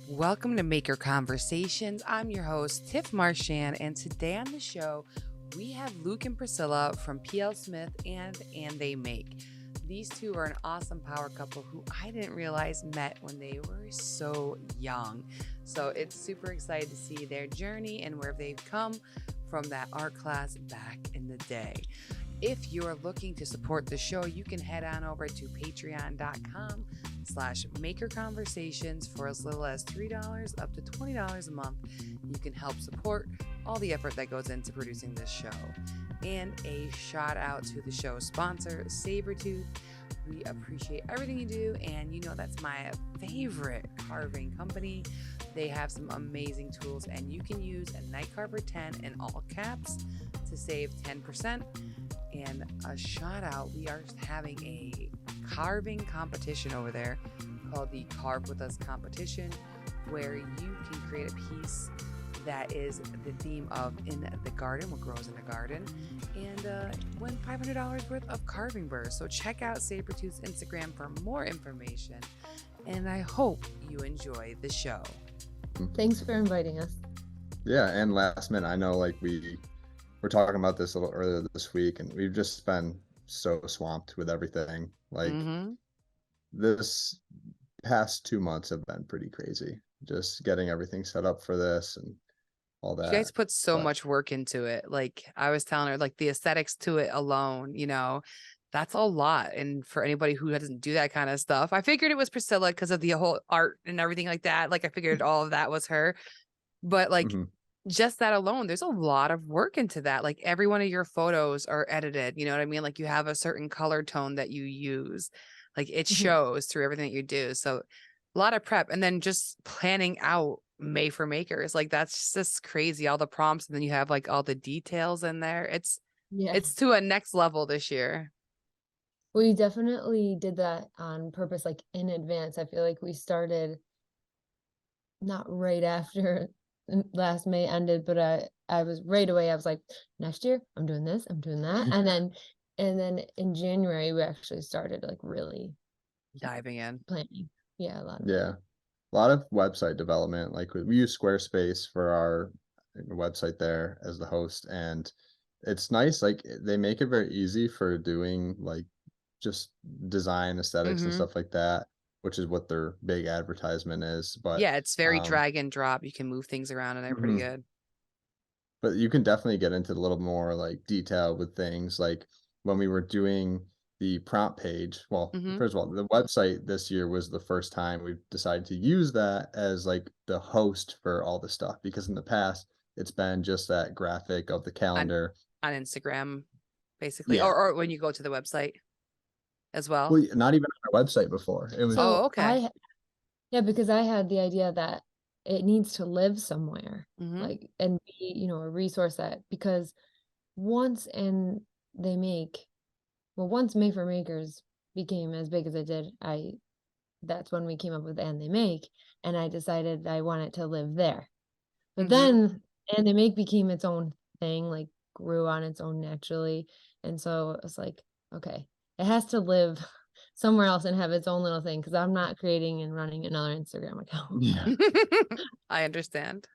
Welcome to Maker Conversations. I'm your host, Tiff Marchand, and today on the show, we have Luke and Priscilla from Plsmithed and They Make. These two are an awesome power couple who I didn't realize met when they were so young. So it's super exciting to see their journey and where they've come from that art class back in the day. If you're looking to support the show, you can head on over to patreon.com/makerconversations for as little as $3 up to $20 a month. You can help support all the effort that goes into producing this show. And a shout out to the show's sponsor, Sabretooth. We appreciate everything you do, and you know that's my favorite carving company. They have some amazing tools, and you can use a NIGHTCARVER 10 in all caps to save 10%. And a shout out, we are having a carving competition over there called the Carve With Us competition, where you can create a piece that is the theme of in the garden, what grows in the garden, and win $500 worth of carving burrs. So check out Sabretooth's Instagram for more information, and I hope you enjoy the show. Thanks for inviting us. Yeah, and last minute, I know we're talking about this a little earlier this week, and we've just been so swamped with everything. This past 2 months have been pretty crazy, just getting everything set up for this and all that. You guys put so much work into it. Like I was telling her, like the aesthetics to it alone, that's a lot. And for anybody who doesn't do that kind of stuff, I figured it was Priscilla because of the whole art and everything like that. Like I figured all of that was her, but just that alone, there's a lot of work into that. Like every one of your photos are edited. You know what I mean? Like you have a certain color tone that you use. Like it shows through everything that you do. So a lot of prep, and then just planning out May for Makers. Like that's just crazy. All the prompts, and then you have like all the details in there. It's to a next level this year. We definitely did that on purpose, like in advance. I feel like we started not right after last May ended, but I was right away. I was like, next year I'm doing this, I'm doing that, and then in January we actually started like really diving in, planning. Yeah, a lot of website development. Like we use Squarespace for our website there as the host, and it's nice. Like they make it very easy for doing like just design aesthetics and stuff like that, which is what their big advertisement is. But yeah, it's very drag and drop. You can move things around and they're pretty good. But you can definitely get into a little more like detail with things. Like when we were doing the prompt page, well, first of all, the website this year was the first time we decided to use that as like the host for all the stuff, because in the past it's been just that graphic of the calendar on Instagram, basically, or when you go to the website as well. Well, not even on our website before. It was okay. Because I had the idea that it needs to live somewhere, like, and be, a resource that, because once May for Makers became as big as it did, that's when we came up with And They Make, and I decided I want it to live there. But then And They Make became its own thing, like grew on its own naturally, and so it was like, okay, it has to live somewhere else and have its own little thing, because I'm not creating and running another Instagram account. Yeah. I understand.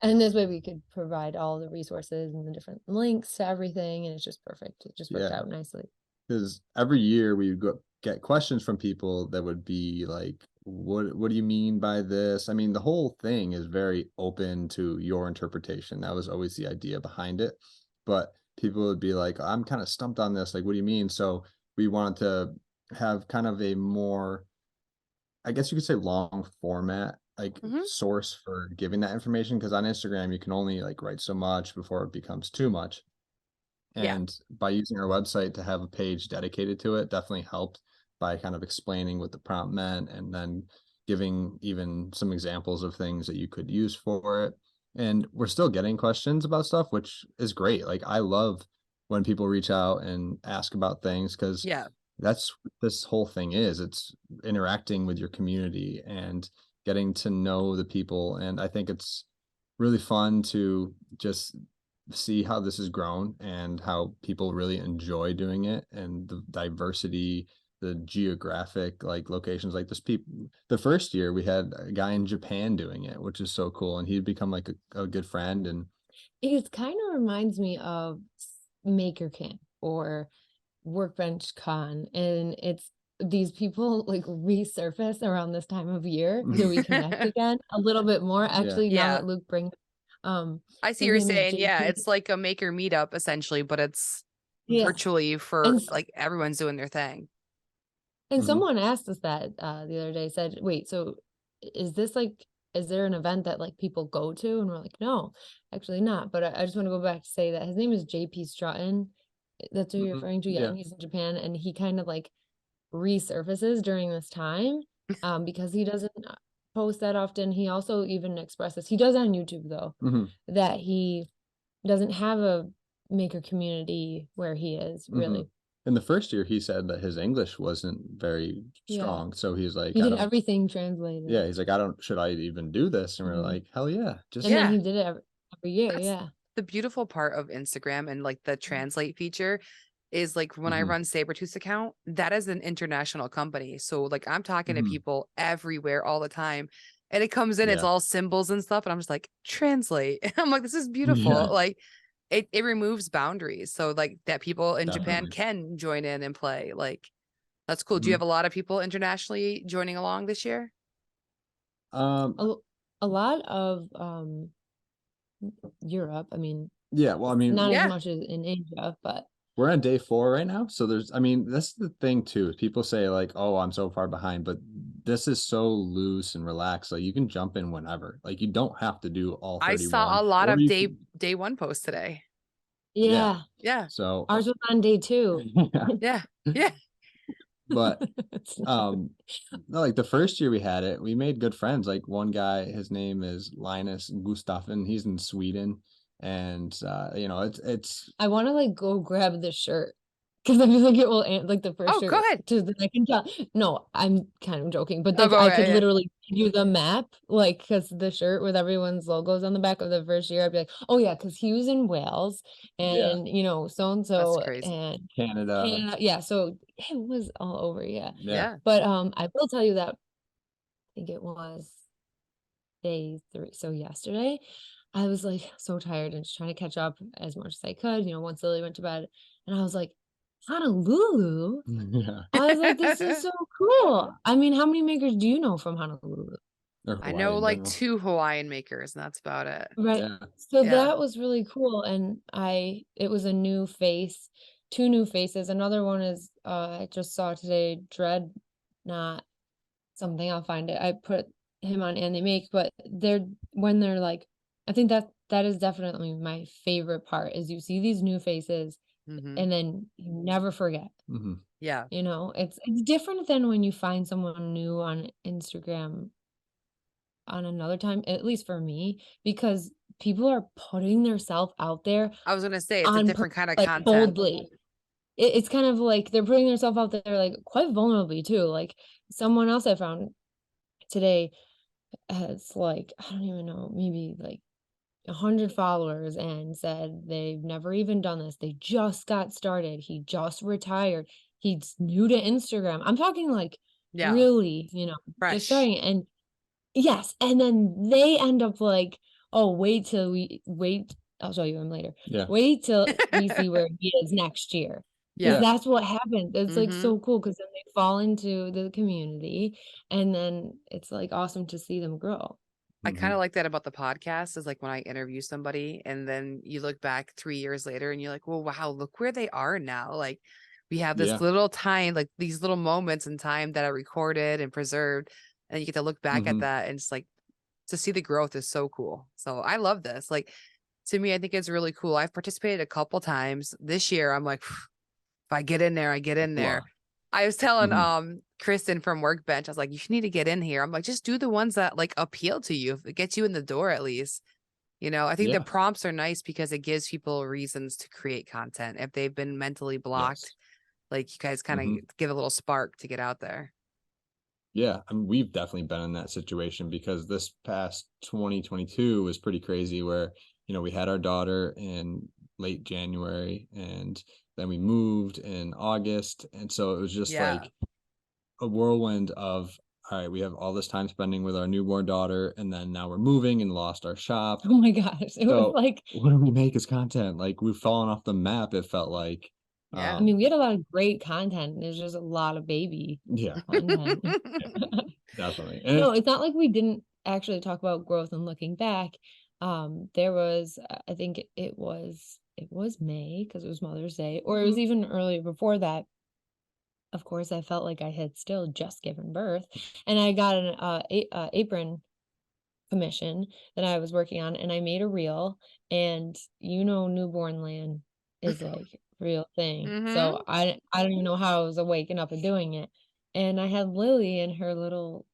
And this way we could provide all the resources and the different links to everything, and it's just perfect. It just worked out nicely. Because every year we would get questions from people that would be like, what do you mean by this? I mean, the whole thing is very open to your interpretation. That was always the idea behind it. But people would be like, I'm kind of stumped on this. Like, what do you mean? So we wanted to have kind of a more, I guess you could say, long format, like source for giving that information. Because on Instagram, you can only like write so much before it becomes too much. And by using our website to have a page dedicated to it definitely helped by kind of explaining what the prompt meant, and then giving even some examples of things that you could use for it. And we're still getting questions about stuff, which is great. Like I love when people reach out and ask about things, because that's what this whole thing is. It's interacting with your community and getting to know the people. And I think it's really fun to just see how this has grown and how people really enjoy doing it, and the diversity, the geographic like locations, like the first year we had a guy in Japan doing it, which is so cool, and he'd become like a good friend. And It kind of reminds me of Maker Camp or Workbench Con, and it's these people like resurface around this time of year to reconnect again a little bit more. Actually, now Yeah. that Luke brings, I see his you're name is saying, yeah, JP. it's like a maker meetup essentially, but it's Yeah, virtually for and like everyone's doing their thing. and Mhm. someone asked us that the other day, said, "Wait, so is this like, is there an event that like people go to?" And we're like, "No, actually not." But I just want to go back to say that his name is JP Strutton. That's who you're Mhm. referring to, yeah. Yeah. And he's in Japan, and he kind of like resurfaces during this time because he doesn't post that often. He also even expresses, he does on YouTube though, Mhm. that he doesn't have a maker community where he is really. Mhm. In the first year, he said that his English wasn't very Yeah, strong, so he's like, he I did don't. everything translated. Yeah, he's like, should I even do this? And we're Mhm. like, hell yeah, just And then Yeah. he did it every year. That's Yeah, the beautiful part of Instagram and like the translate feature is like when I Mhm. run Sabretooth's account, that is an international company. So like I'm talking to Mhm. people everywhere all the time. And it comes in, it's Yeah. all symbols and stuff. And I'm just like, translate. I'm like, this is beautiful. Yeah, Like it removes boundaries. So like that people in Japan definitely. can join in and play. Like that's cool. Do you Mhm. have a lot of people internationally joining along this year? Um, a lot of Europe. I mean, yeah, well, I mean, not as Yeah. much as in Asia, but we're on day 4 right now. So I mean, that's the thing too. People say like, oh, I'm so far behind, but this is so loose and relaxed. Like you can jump in whenever. Like you don't have to do all I 31, saw a lot or of you day can, day one posts today. yeah. yeah, Yeah. So, ours was on day 2. yeah. Yeah. Yeah. But no, like the first year we had it, we made good friends. Like one guy, his name is Linus Gustafsson. He's in Sweden, and you know, it's I want to like go grab the shirt because I feel like it will like the first Oh, go shirt ahead. to I can tell. No, I'm kind of joking, but Oh, like go I could ahead. literally give you the map, like because the shirt with everyone's logos on the back of the first year, I'd be like, oh yeah, because he was in Wales yeah, and you know so and That's so crazy. and Canada. Canada, yeah. So it was all over, yeah. Yeah. Yeah. But I will tell you that I think it was day 3, so yesterday. I was like so tired and just trying to catch up as much as I could, you know, once Lily went to bed. And I was like, Honolulu? Yeah. I was like, this is so cool. I mean, how many makers do you know from Honolulu? Or I Hawaii know in like general. 2 Hawaiian makers, and that's about it. Right. Yeah. So Yeah. that was really cool. And it was a new face, 2 new faces. Another one is I just saw today, Dread, not something, I'll find it. I put him on And They Make, but when they're like, I think that is definitely my favorite part is you see these new faces Mhm. and then you never forget. Mhm. Yeah. You know, it's different than when you find someone new on Instagram on another time, at least for me, because people are putting themselves out there I was gonna say it's a on different kind of like content. boldly. It's kind of like they're putting themselves out there like quite vulnerably too. Like someone else I found today has like, I don't even know, maybe like 100 followers and said they've never even done this. They just got started. He just retired. He's new to Instagram. I'm talking like Yeah. really, you know, Fresh. just starting. And yes, and then they end up like, oh, wait. I'll show you him later. Yeah. Wait till we see where he is next year. Because Yeah. that's what happens. It's like Mhm. so cool because then they fall into the community and then it's like awesome to see them grow. I kind Mhm. of like that about the podcast is like when I interview somebody and then you look back 3 years later and you're like, well, wow, look where they are now. Like we have this Yeah. little time, like these little moments in time that are recorded and preserved. And you get to look back at Mhm. that and it's like to see the growth is so cool. So I love this. Like to me, I think it's really cool. I've participated a couple times this year. I'm like, if I get in there, I get in there. Wow. I was telling Mhm. Kristen from Workbench, I was like, you need to get in here. I'm like, just do the ones that like appeal to you. If it gets you in the door at least. You know, I think the Yeah. prompts are nice because it gives people reasons to create content. If they've been mentally blocked, Yes. like you guys kind of Mhm. give a little spark to get out there. Yeah, I mean, we've definitely been in that situation because this past 2022 was pretty crazy where, you know, we had our daughter in late January and then we moved in August. And so it was just Yeah. like a whirlwind of, all right, we have all this time spending with our newborn daughter, and then now we're moving and lost our shop. Oh my gosh. It was So like, what do we make as content? Like, we've fallen off the map, it felt like. Yeah. I mean, we had a lot of great content. There's just a lot of baby Yeah, content. definitely. No, it's not like we didn't actually talk about growth and looking back. There was, I think it was May because it was Mother's Day, or it was even earlier before that. Of course, I felt like I had still just given birth, and I got an apron commission that I was working on, and I made a reel, and newborn land is like real thing. Mm-hmm. So I don't even know how I was waking up and doing it. And I had Lily in her little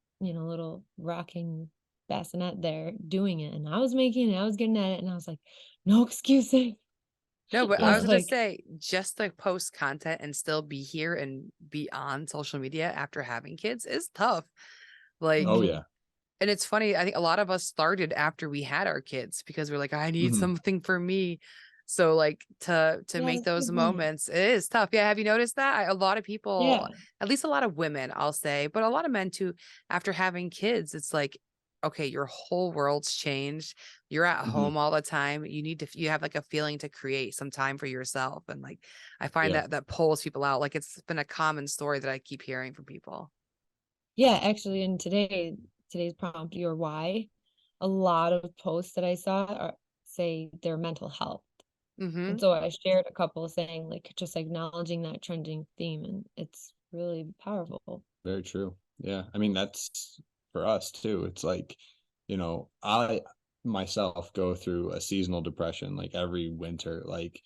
rocking bassinet there doing it, and I was making it, I was getting at it, and I was like, no excuses. No, but I I was was gonna like, say, just to post content and still be here and be on social media after having kids is tough. Like, Oh mhm. yeah. and it's funny, I think a lot of us started after we had our kids because we're like, I need Mhm. something for me. So like to Yeah, make that's a those good point. moments, it is tough. Yeah, have you noticed that? A lot of people, Yeah. at least a lot of women, I'll say, but a lot of men too, after having kids, it's like, okay, your whole world's changed. You're at Mhm. home all the time. You have like a feeling to create some time for yourself. And like I find Yeah. that pulls people out. Like it's been a common story that I keep hearing from people. Yeah, actually, in today's prompt, your why, a lot of posts that I saw say their mental health. Mm-hmm. And so I shared a couple saying like just acknowledging that trending theme, and it's really powerful. Very true. Yeah. I mean, that's for us too. It's like, I myself go through a seasonal depression like every winter. Like,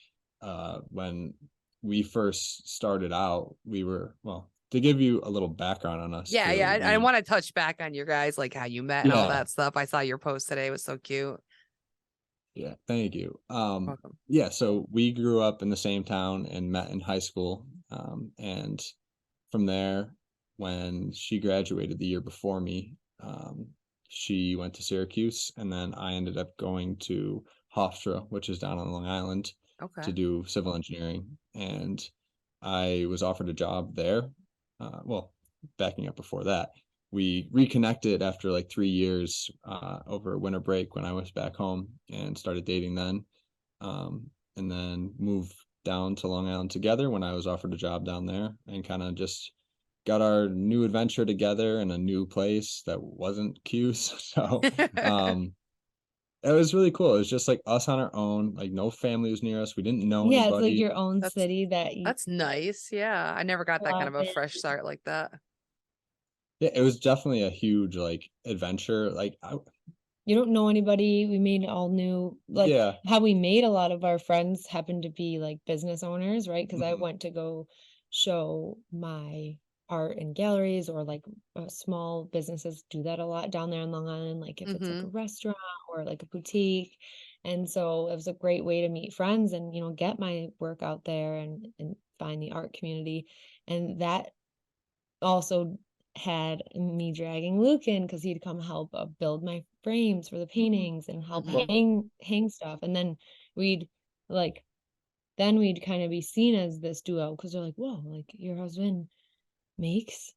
when we first started out, we were, well, to give you a little background on us Yeah, too, yeah. I want to touch back on your guys, like how you met and all yeah, that stuff. I saw your post today. It was so cute. yeah, thank you. Welcome. Yeah, so we grew up in the same town and met in high school. And from there, when she graduated the year before me, she went to Syracuse, and then I ended up going to Hofstra, which is down on Long Island, to Okay. do civil engineering. And I was offered a job there. Well, backing up before that, we reconnected after like 3 years over winter break when I was back home and started dating then. And then moved down to Long Island together when I was offered a job down there, and kind of just got our new adventure together in a new place that wasn't Cuse. So um it was really cool. It was just like us on our own, like no family was near us. We didn't know Yeah, it's like anybody. your own That's city that you that's nice. Yeah. I never got that kind pop of a in. fresh start like that. Yeah, it was definitely a huge like adventure. Like You don't know anybody. We made all new, like yeah. how we made a lot of our friends happen to be like business owners, right? Because I Mhm. went to go show my art in galleries, or like small businesses do that a lot down there in Long Island, like if it's like Mm-hmm. a restaurant or like a boutique. And so it was a great way to meet friends and, get my work out there and find the art community. And that also had me dragging Luke in because he'd come help build my frames for the paintings and help Mm-hmm. hang stuff. And then we'd like we'd kind of be seen as this duo because they're like, whoa, like your husband makes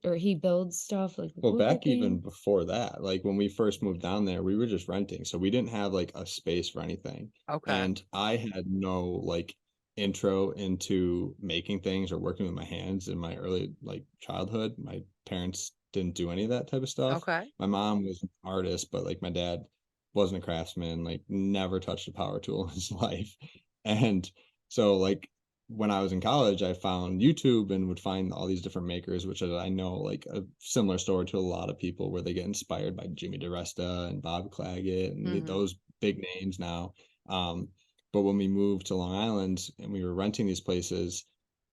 or he builds stuff like Well, back even woodworking. before that, like when we first moved down there, we were just renting. So we didn't have like a space for anything. Okay. And I had no like intro into making things or working with my hands in my early like childhood. My parents didn't do any of that type of stuff. Okay. My mom was an artist, but like my dad wasn't a craftsman, like never touched a power tool in his life. And so like when I was in college, I found YouTube and would find all these different makers, which I know like a similar story to a lot of people where they get inspired by Jimmy DeResta and Bob Claggett and Mm-hmm. those big names now. But when we moved to Long Island and we were renting these places,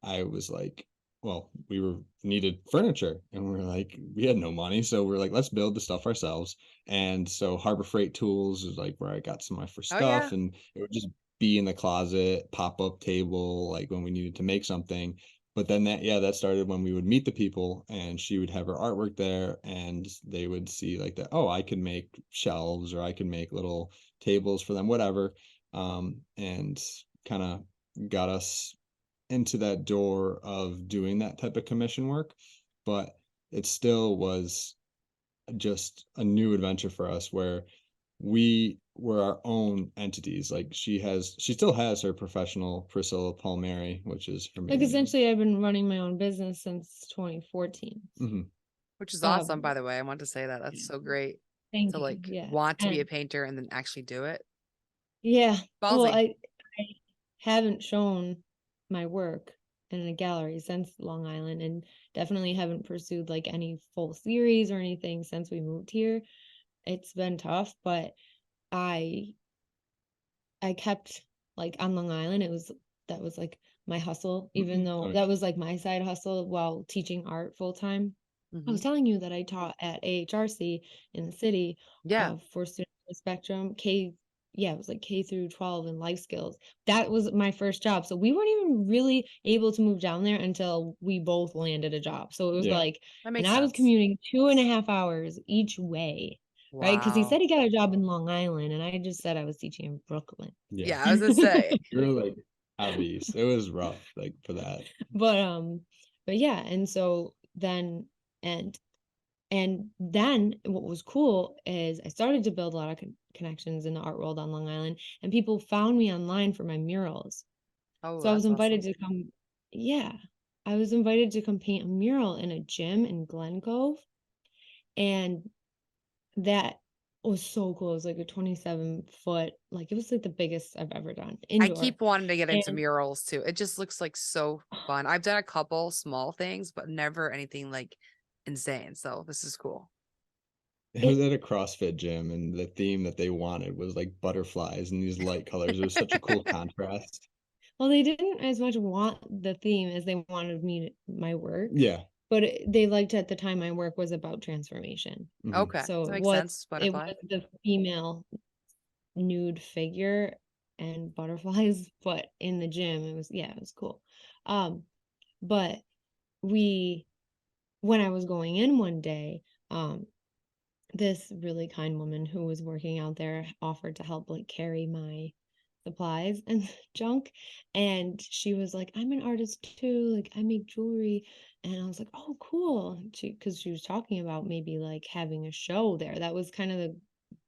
I was like, well, we were needed furniture and we are like, we had no money. So we're like, let's build the stuff ourselves. And so Harbor Freight Tools is like where I got some of my first Oh yeah. stuff, and it would just be in the closet, pop-up table, like when we needed to make something. But then that started when we would meet the people and she would have her artwork there and they would see like that, oh, I could make shelves or I could make little tables for them, whatever. And kind of got us into that door of doing that type of commission work. but it still was just a new adventure for us where we were our own entities. Like she still has her professional Priscilla Palmieri, which is her Like maiden name. essentially I've been running my own business since 2014. Which is awesome, by the way. I want to say that. That's so great Thank to you. like Yeah. want to be a And painter and then actually do it. yeah. Well, Ballsy. I haven't shown my work in a gallery since Long Island, and definitely haven't pursued like any full series or anything since we moved here. It's been tough, but I kept like on Long Island. That was like my hustle, even though that was like my side hustle while teaching art full time. I was telling you that I taught at AHRC in the city Yeah. for students with spectrum it was like K through 12 and life skills. That was my first job. So we weren't even really able to move down there until we both landed a job. So it was like, That and makes I was sense. commuting 2.5 hours each way. Right? Because he Wow. said he got a job in Long Island, and I just said I was teaching in Brooklyn. Yeah, I was gonna say. We were like out east. It was rough, like for that. But yeah, and so then and then what was cool is I started to build a lot of connections in the art world on Long Island, and people found me online for my murals. Oh, So I was that's invited awesome. to come. Yeah, I was invited to come paint a mural in a gym in Glen Cove, and that was so cool. It was like a 27-foot, like it was like the biggest I've ever done I indoor. keep wanting to get into And murals too. It just looks like so fun. I've done a couple small things, but never anything like insane. So this is cool. It was at a CrossFit gym, and the theme that they wanted was like butterflies and these light colors. It was such a cool contrast. well, they didn't as much want the theme as they wanted my work. Yeah. But they liked at the time my work was about transformation. Okay. So That it makes sense. was Butterfly. the female nude figure and butterflies, but in the gym it was cool. But when I was going in one day, this really kind woman who was working out there offered to help like carry my supplies and junk, and she was like, I'm an artist too, like I make jewelry. And I was like, oh cool, because she was talking about maybe like having a show there. That was kind of the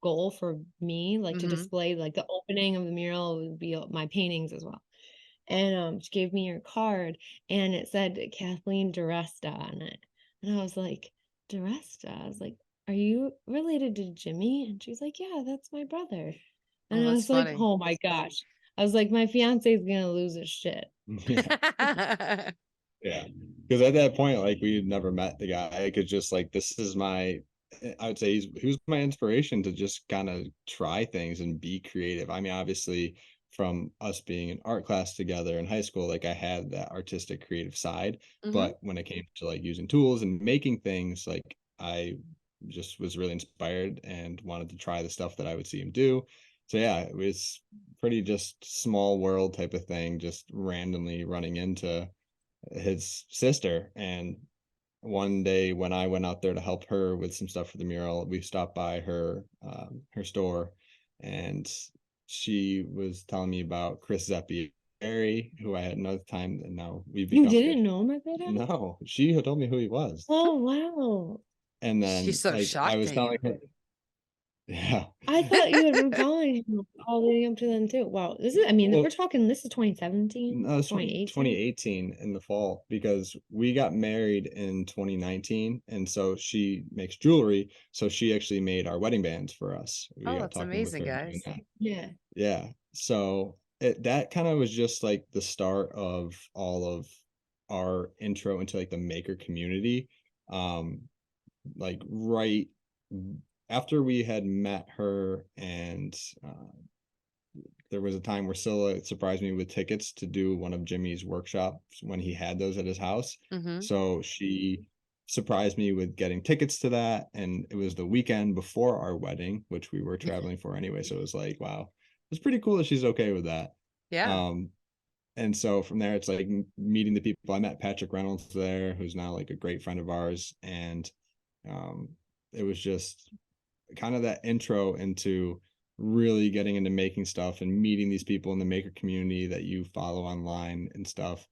goal for me, like to display, like the opening of the mural would be my paintings as well. And she gave me her card, and it said Kathleen DeResta on it. And I was like, DeResta? I was like, are you related to Jimmy? And she's like, yeah, that's my brother. And Oh, I that's was like, funny. oh my gosh. I was like, my fiance is gonna lose his shit. Yeah. Yeah. Because at that point, like we had never met the guy. I could just like, this is I would say he was my inspiration to just kind of try things and be creative. I mean, obviously from us being in art class together in high school, like I had that artistic creative side, but when it came to like using tools and making things, like I just was really inspired and wanted to try the stuff that I would see him do. So yeah, it was pretty just small world type of thing, just randomly running into his sister. And one day when I went out there to help her with some stuff for the mural, we stopped by her store, and she was telling me about Chris Zeppi, who I had another time, and now we've You become didn't good. know him at that time? No, she had told me who he was. Oh wow. And She's then so like I shocked was at telling you. her, yeah. I thought you had been following him all the way up to then too. Wow. This is 2017, No, it's 2018. 2018 in the fall, because we got married in 2019, and so she makes jewelry, so she actually made our wedding bands for us. We Oh, got that's talking with amazing, her doing guys. that. Yeah. Yeah. So that kind of was just like the start of all of our intro into like the maker community. Like right after we had met her, and there was a time where Scylla surprised me with tickets to do one of Jimmy's workshops when he had those at his house. So she surprised me with getting tickets to that, and it was the weekend before our wedding, which we were traveling for anyway. So it was like, wow, it's pretty cool that she's okay with that. Yeah. And so from there, it's like meeting the people. I met Patrick Reynolds there, who's now like a great friend of ours, and it was just kind of that intro into really getting into making stuff and meeting these people in the maker community that you follow online and stuff.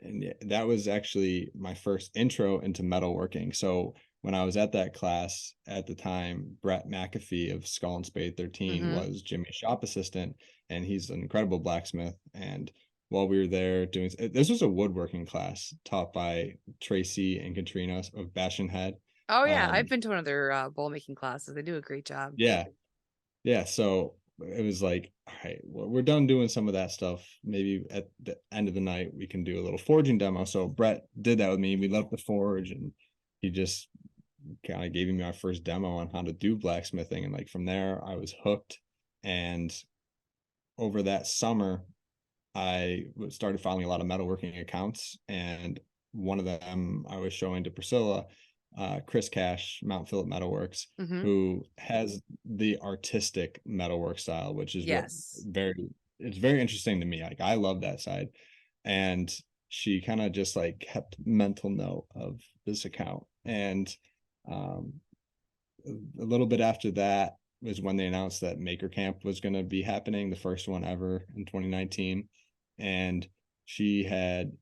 And that was actually my first intro into metalworking. So when I was at that class at the time, Brett McAfee of Skull and Spade 13 Mm-hmm. was Jimmy's shop assistant, and he's an incredible blacksmith. And while we were there doing, this was a woodworking class taught by Tracy and Katrina of Bastion Head. Oh yeah, I've been to one of their bowl making classes. They do a great job. Yeah. Yeah. So it was like, all right, well, we're done doing some of that stuff. Maybe at the end of the night, we can do a little forging demo. So Brett did that with me. We left the forge, and he just kind of gave me my first demo on how to do blacksmithing. And like from there, I was hooked. And over that summer, I started following a lot of metalworking accounts. And one of them I was showing to Priscilla, Chris Cash, Mount Phillip Metalworks, Mm-hmm. who has the artistic metalwork style, which is Yes. it's very interesting to me. Like I love that side. And she kind of just like kept mental note of this account. And a little bit after that was when they announced that Maker Camp was going to be happening, the first one ever in 2019. And she had,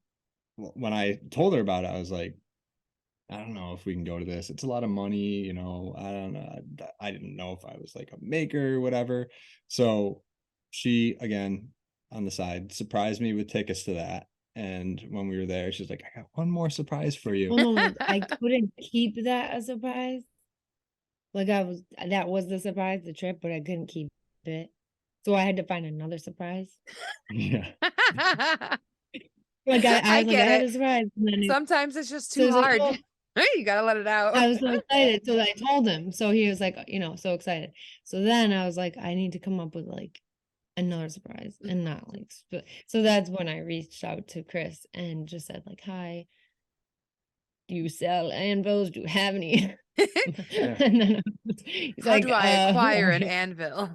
when I told her about it, I was like, I don't know if we can go to this. It's a lot of money, you know. I don't know. I didn't know if I was like a maker or whatever. So she, again, on the side, surprised me with tickets to that. And when we were there, she's like, I got one more surprise for you. Well, no, I couldn't keep that a surprise. Like that was the surprise, the trip, but I couldn't keep it. So I had to find another surprise. Yeah. Like I was like, I get had it. a surprise. And then Sometimes it's just so too he's like, hard. "Oh," You gotta let it out. I was so excited. So I told him. So he was like, so excited. So then I was like, I need to come up with like another surprise and not like, so that's when I reached out to Chris and just said like, hi, do you sell anvils? Do you have any? And then he's How like, do I who acquire are an you? anvil?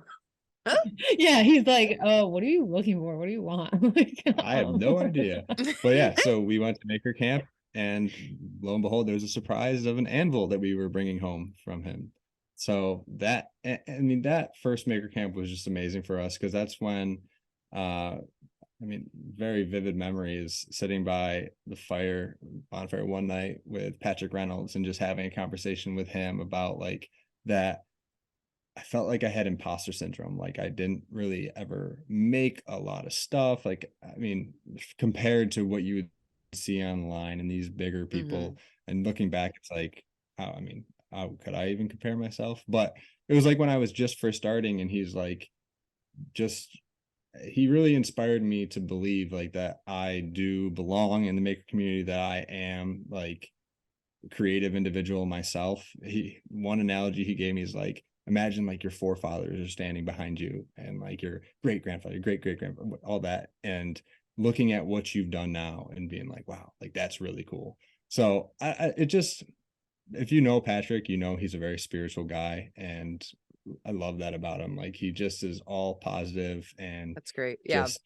Yeah, he's like, oh, what are you looking for? What do you want? I'm like, I have no idea. But yeah, so we went to Maker Camp, and lo and behold, there was a surprise of an anvil that we were bringing home from him. So that, I mean, that first Maker Camp was just amazing for us, because that's when, I mean, very vivid memory is sitting by the bonfire one night with Patrick Reynolds and just having a conversation with him about like that. I felt like I had imposter syndrome. Like I didn't really ever make a lot of stuff. Like, I mean, compared to what you would see online and these bigger people, and looking back, it's like, I mean, how could I even compare myself? But it was like when I was just first starting, and he's like, he really inspired me to believe like that I do belong in the maker community, that I am like creative individual myself. One analogy he gave me is like, imagine like your forefathers are standing behind you, and like your great grandfather, great grandfather, all that, and looking at what you've done now and being like, wow, like that's really cool. So it just, if you know Patrick, you know he's a very spiritual guy, and I love that about him. Like he just is all positive, and That's great. Yeah. just,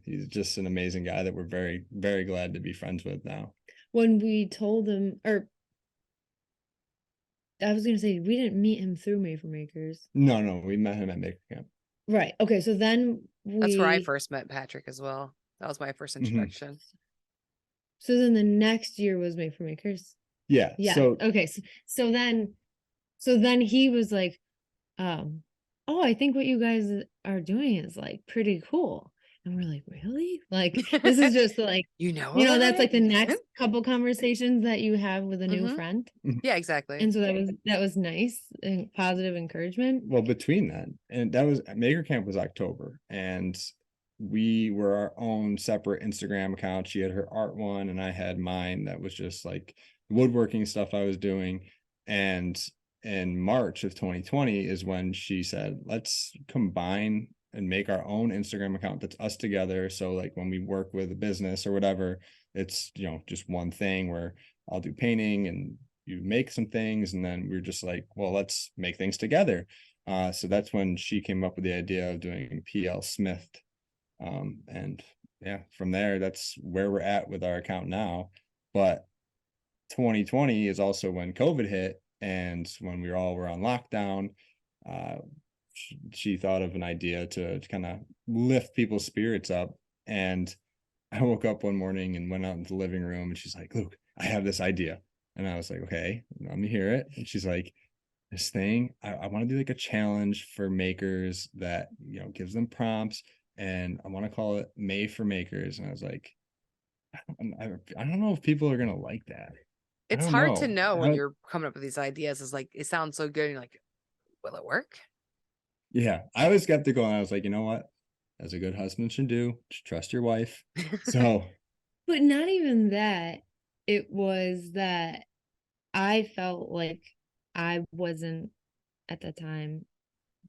he's just an amazing guy that we're very, very glad to be friends with now. When we told him, or I was gonna say, we didn't meet him through Made for Makers. No, we met him at Maker Camp. Right. Okay. So then That's where I first met Patrick as well. That was my first introduction. So then the next year was Made for Makers. Yeah. Yeah. So okay. So then he was like, oh, I think what you guys are doing is like pretty cool. And we're like, really? Like, this is just like, that's like the next couple conversations that you have with a new friend. Yeah, exactly. And so that was nice and positive encouragement. Well, between that, and that was, Maker Camp was October, and we were our own separate Instagram account. She had her art one, and I had mine that was just like woodworking stuff I was doing. And in March of 2020 is when she said, let's combine and make our own Instagram account that's us together. So like when we work with a business or whatever, it's, just one thing where I'll do painting and you make some things. And then we're just like, well, let's make things together. So that's when she came up with the idea of doing Plsmithed. And yeah, from there, that's where we're at with our account now. But 2020 is also when COVID hit, and when we all were on lockdown. She thought of an idea to kind of lift people's spirits up, and I woke up one morning and went out into the living room, and she's like, Luke, I have this idea. And I was like, okay, let me hear it. And she's like, this thing, I want to do like a challenge for makers that, you know, gives them prompts, and I want to call it May for Makers. And I was like, I don't know if people are gonna like that. It's hard to know when you're coming up with these ideas. It's like, it sounds so good. And you're like, will it work? Yeah, I was skeptical, and I was like, you know what? As a good husband should do, just trust your wife. So, but not even that. It was that I felt like I wasn't at the time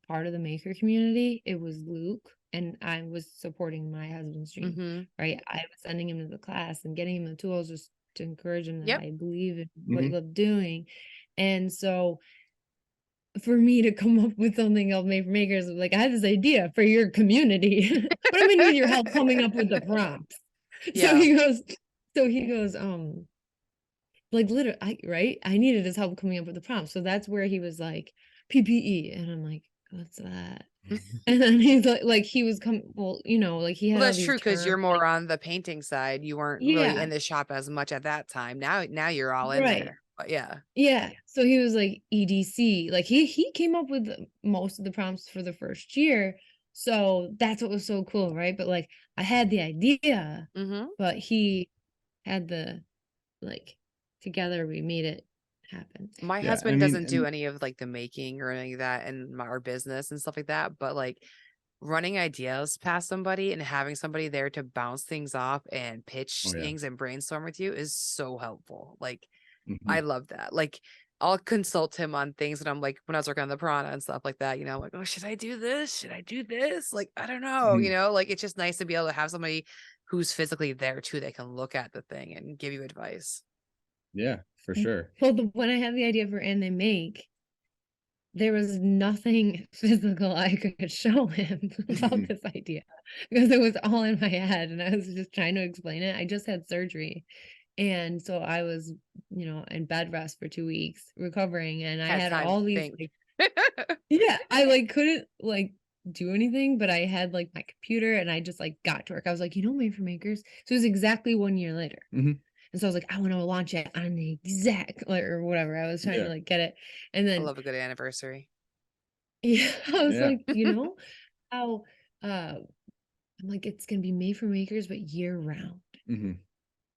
part of the maker community. It was Luke, and I was supporting my husband's dream, right? I was sending him to the class and getting him the tools just to encourage him that I believe in what he loved doing. And so for me to come up with something called Made for Makers, like, I had this idea for your community, but I'm gonna need your help coming up with the prompts. So he goes, like, literally, right? I needed his help coming up with the prompts. So that's where he was like, PPE. And I'm like, what's that? And then he's like he was well, you know, like he had Well, all that's these true, because you're terms, more like, on the painting side. You weren't really in the shop as much at that time. Now you're all in there. But yeah. So he was like EDC. Like he came up with most of the prompts for the first year. So that's what was so cool, right? But like, I had the idea, but he had the, like, together we made it happen. My husband doesn't do any of like the making or any of that in our business and stuff like that, but like running ideas past somebody and having somebody there to bounce things off and pitch things and brainstorm with you is so helpful. Like, I love that. Like, I'll consult him on things, and I'm like, when I was working on the Piranha and stuff like that, you know, I'm like, oh, should I do this? Should I do this? Like, I don't know, you know, like, it's just nice to be able to have somebody who's physically there too, that can look at the thing and give you advice. Yeah, for sure. Well, when I had the idea for And They Make, there was nothing physical I could show him about this idea, because it was all in my head and I was just trying to explain it. I just had surgery. And so I was, you know, in bed rest for 2 weeks recovering, and I had all these, like, I like couldn't like do anything, but I had like my computer and I just like got to work. I was like, you know, Made for Makers. So it was exactly 1 year later. And so I was like, I want to launch it on the exact, like, or whatever. I was trying to like get it. And then I love a good anniversary. Yeah, I was like, you know, how I'm like, it's gonna be Made for Makers, but year round.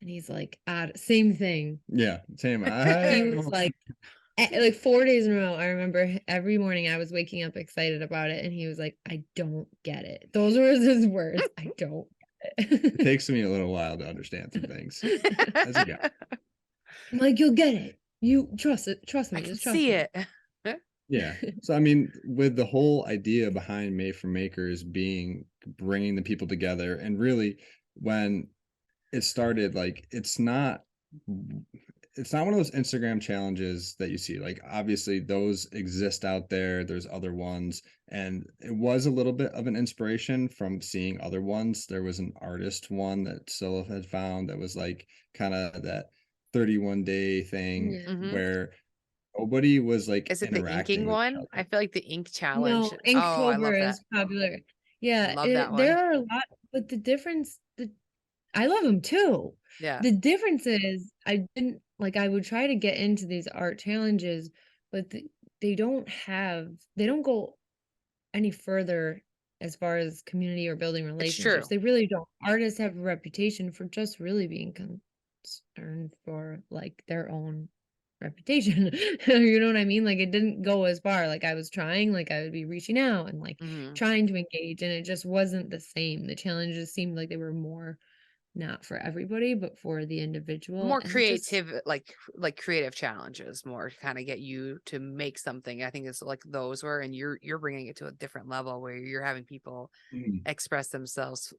And he's like, same thing. Yeah, same. He was like 4 days in a row. I remember every morning I was waking up excited about it, and he was like, I don't get it. Those were his words. I don't get it. It takes me a little while to understand some things. As a guy. I'm like, you'll get it. You trust it. Trust me. I can just trust see me. it. Yeah. So, I mean, with the whole idea behind Made for Makers being bringing the people together, and really when it started, like, it's not one of those Instagram challenges that you see. Like, obviously those exist out there. There's other ones, and it was a little bit of an inspiration from seeing other ones. There was an artist one that Priscilla had found that was like kind of that 31-day thing where nobody was like, is it the inking one? I feel like the ink challenge. No, Inktober is popular. Yeah, I love that one. There are a lot, but the difference, I love them too. Yeah. The difference is I would try to get into these art challenges, but they don't go any further as far as community or building relationships. They really don't. Artists have a reputation for just really being concerned for like their own reputation. You know what I mean? Like, it didn't go as far. Like, I was trying, like I would be reaching out and like trying to engage, and it just wasn't the same. The challenges seemed like they were more not for everybody, but for the individual. More creative, like creative challenges, more to kind of get you to make something. I think it's like those were, and you're bringing it to a different level where you're having people express themselves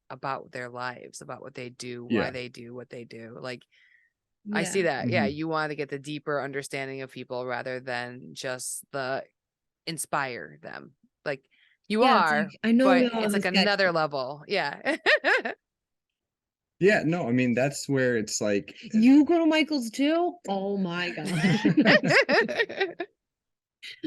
about their lives, about what they do, why they do what they do. Like, I see that. Yeah, you want to get the deeper understanding of people rather than just the inspire them. Like, you are, like, I know, but it's like another level. Yeah. Yeah, no, I mean, that's where it's like, you go to Michael's too? Oh my God.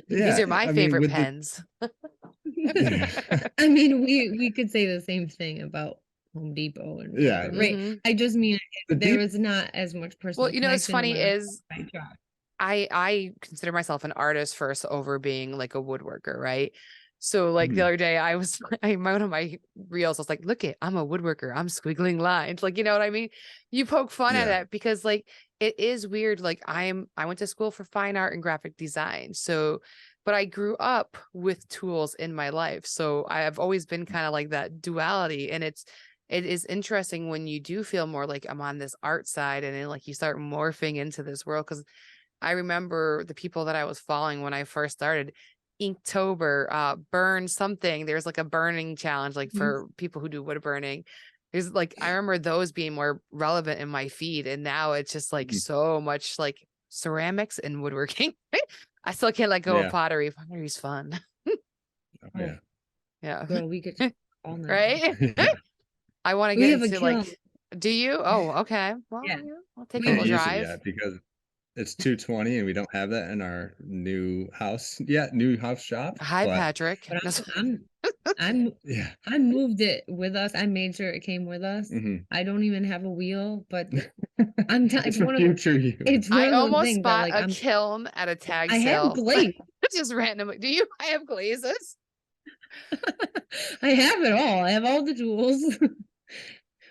These are my favorite pens. I mean, we could say the same thing about Home Depot and Yeah. whatever, right? Mhm. I just mean The there deep- was not as much personal Well, you know, what's connection funny when is I tried. I consider myself an artist first over being like a woodworker, right? So like the Mhm. other day I was one of my reels, I was like, look it, I'm a woodworker. I'm squiggling lines. Like, you know what I mean? You poke fun at Yeah. it because like it is weird. Like I went to school for fine art and graphic design. So, but I grew up with tools in my life. So I have always been kind of like that duality. And it is interesting when you do feel more like I'm on this art side and then like you start morphing into this world. Cause I remember the people that I was following when I first started. Inktober, burn something. There's like a burning challenge, like for people who do wood burning. There's like I remember those being more relevant in my feed, and now it's just like Mhm. so much like ceramics and woodworking. I still can't let go of Yeah. pottery. Pottery's fun. Oh, Oh, yeah. Yeah. girl, we could all night. Right? Yeah. I want to We get have a into kiln. like, do you? Oh, okay. Well, Yeah. yeah, I'll take a We Can't little have use it drive. yet because it's 220 and we don't have that in our new house yet, new house shop. Hi, But Patrick. But No, yeah. I moved it with us. I made sure it came with us. Mhm. I don't even have a wheel, but It's for one of future you. it's I one of those almost things that bought like a kiln at a tag I have sale. glaze. Just randomly. Do you? I have glazes. I have it all. I have all the tools.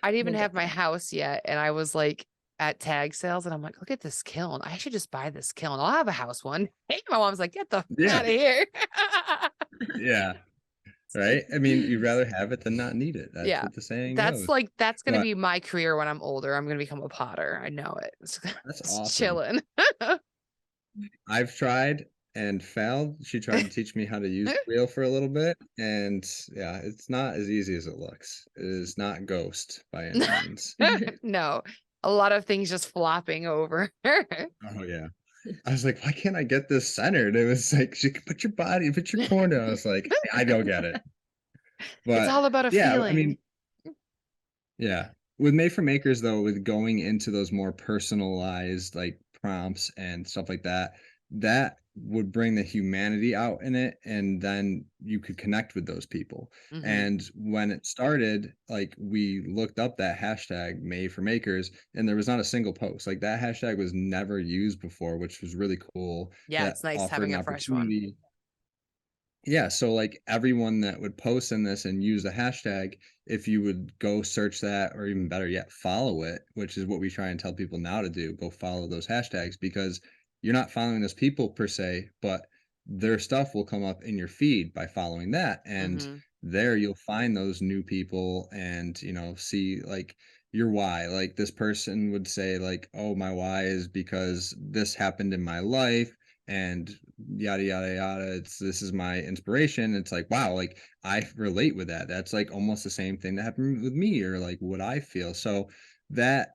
I didn't even We'll have get my there. house yet. And I was like at tag sales and I'm like, look at this kiln. I should just buy this kiln. I'll have a house one. Hey, my mom's like, get the fuck Yeah. out of here. Yeah. Right. I mean, you'd rather have it than not need it. That's Yeah. what the saying That's goes. like, that's going to But be my career when I'm older. I'm going to become a potter. I know it. that's It's awesome. chilling. I've tried and failed. She tried to teach me how to use the wheel for a little bit, and yeah, it's not as easy as it looks. It is not Ghost by any means. No, a lot of things just flopping over. Oh yeah. I was like, why can't I get this centered? It was like, you can put your body, put your corner. I was like, I don't get it. It's But all about a yeah, I feeling. mean, yeah. With Made for Makers though, with going into those more personalized like prompts and stuff like that, that would bring the humanity out in it, and then you could connect with those people. Mhm. And when it started, like we looked up that hashtag Made for Makers, and there was not a single post. Like that hashtag was never used before, which was really cool. Yeah, That it's nice offered having an a fresh one. opportunity. Yeah, so like everyone that would post in this and use the hashtag, if you would go search that, or even better yet, follow it, which is what we try and tell people now to do, go follow those hashtags, because you're not following those people per se, but their stuff will come up in your feed by following that. And Mhm. there you'll find those new people and, see like your why. Like this person would say like, oh, my why is because this happened in my life and yada yada yada. This is my inspiration. It's like, wow, like I relate with that. That's like almost the same thing that happened with me, or like what I feel. So that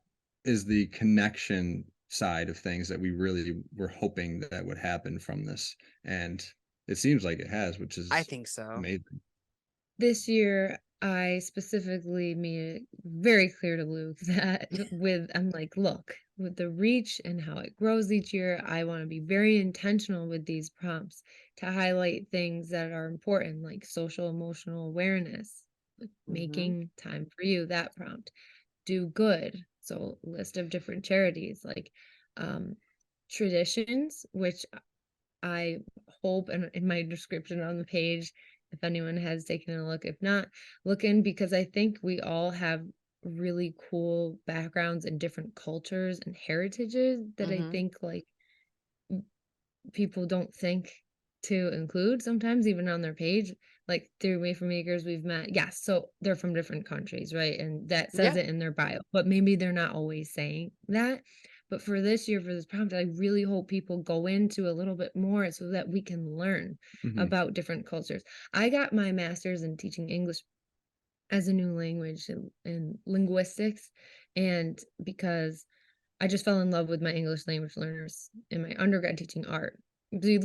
is the connection side of things that we really were hoping that would happen from this. And it seems like it has, which I is think so. amazing. This year, I specifically made it very clear to Luke that I'm like, look, with the reach and how it grows each year, I want to be very intentional with these prompts to highlight things that are important, like social emotional awareness, like Mhm. making time for you, that prompt, do good. So list of different charities, like traditions, which I hope, and in my description on the page, if anyone has taken a look, if not, look in, because I think we all have really cool backgrounds in different cultures and heritages that I Mhm. think like people don't think to include sometimes even on their page. Like through Made for Makers, we've met, yes, so they're from different countries, right? And that says Yeah. it in their bio, but maybe they're not always saying that. But for this year, for this prompt, I really hope people go into a little bit more so that we can learn Mhm. about different cultures. I got my master's in teaching English as a new language in linguistics, and because I just fell in love with my English language learners in my undergrad teaching art. We